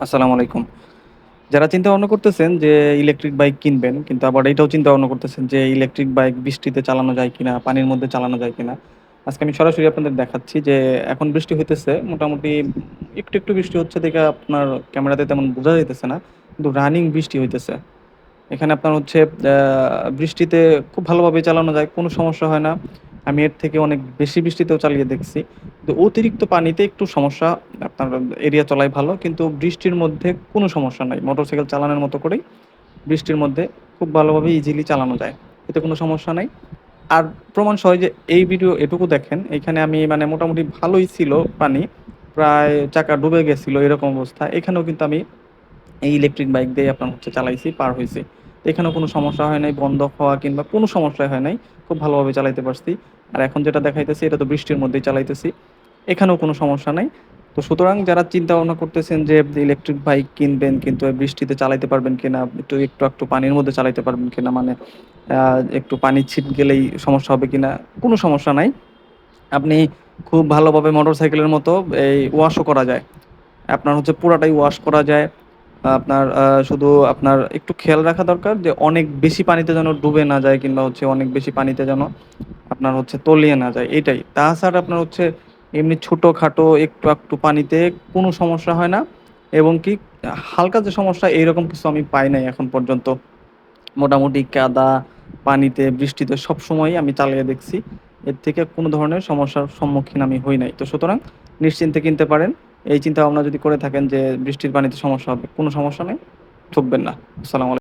আসসালামু আলাইকুম। যারা চিন্তা ভাবনা করতেছেন যে ইলেকট্রিক বাইক কিনবেন, কিন্তু আবার এটাও চিন্তা ভাবনা করতেছেন যে ইলেকট্রিক বাইক বৃষ্টিতে চালানো যায় কিনা, পানির মধ্যে চালানো যায় কিনা। আজকে আমি সরাসরি আপনাদের দেখাচ্ছি যে এখন বৃষ্টি হইতেছে। মোটামুটি একটু বৃষ্টি হচ্ছে দেখে আপনার ক্যামেরাতে তেমন বোঝা যাইতেছে না। কিন্তু রানিং বৃষ্টি হইতেছে। এখানে আপনার হচ্ছে বৃষ্টিতে খুব ভালোভাবে চালানো যায়, কোনো সমস্যা হয় না। আমি এর থেকে অনেক বেশি বৃষ্টিতেও চালিয়ে দেখছি। কিন্তু অতিরিক্ত পানিতে একটু সমস্যা, আপনার এড়িয়ে চলাই ভালো। কিন্তু বৃষ্টির মধ্যে কোনো সমস্যা নাই। মোটরসাইকেল চালানোর মতো করেই বৃষ্টির মধ্যে খুব ভালোভাবে ইজিলি চালানো যায়। এতে কোনো সমস্যা নাই। আর প্রমাণ সহ যে এই ভিডিও এটুকু দেখেন, এখানে আমি মানে মোটামুটি ভালোই ছিল পানি। প্রায় চাকা ডুবে গেছিল এরকম অবস্থা। এখানেও কিন্তু আমি এই ইলেকট্রিক বাইক দিয়ে আপনার হচ্ছে চালাইছি, পার হইছি। তো এখানেও কোনো সমস্যা হয় নাই, বন্ধ হওয়া কিংবা কোনো সমস্যাই হয় নাই। খুব ভালোভাবে চালাইতে পারছি। আর এখন যেটা দেখাইতেছি এটা তো বৃষ্টির মধ্যেই চালাইতেছি। এখানেও কোনো সমস্যা নাই। তো সুতরাং যারা চিন্তা ভাবনা করতেছেন যে ইলেকট্রিক বাইক কিনবেন কিন্তু বৃষ্টিতে চালাইতে পারবেন কিনা, একটু পানির মধ্যে চালাইতে পারবেন কিনা, মানে একটু পানি ছিট গেলেই সমস্যা হবে কিনা, কোনো সমস্যা নাই। আপনি খুব ভালোভাবে মোটরসাইকেলের মতো এই ওয়াশও করা যায়। আপনার হচ্ছে পুরাটাই ওয়াশ করা যায়। আপনার শুধু আপনার একটু খেয়াল রাখা দরকার যে অনেক বেশি পানিতে যেন ডুবে না যায়, কিংবা হচ্ছে অনেক বেশি পানিতে যেন আপনার হচ্ছে তলিয়ে না যায়, এটাই। তাছাড়া আপনার হচ্ছে এমনি ছোটখাটো একটু পানিতে কোনো সমস্যা হয় না। এবং কি হালকা যে সমস্যা এইরকম কিছু আমি পাই নাই এখন পর্যন্ত। মোটামুটি কাদা, পানিতে, বৃষ্টিতে সবসময়ই আমি চালিয়ে দেখছি। এর থেকে কোনো ধরনের সমস্যার সম্মুখীন আমি হই নাই। তো সুতরাং নিশ্চিন্তে কিনতে পারেন। এই চিন্তা ভাবনা যদি করে থাকেন যে বৃষ্টির পানিতে সমস্যা হবে, কোনো সমস্যা নেই, ঠকবেন না। আসসালামু আলাইকুম।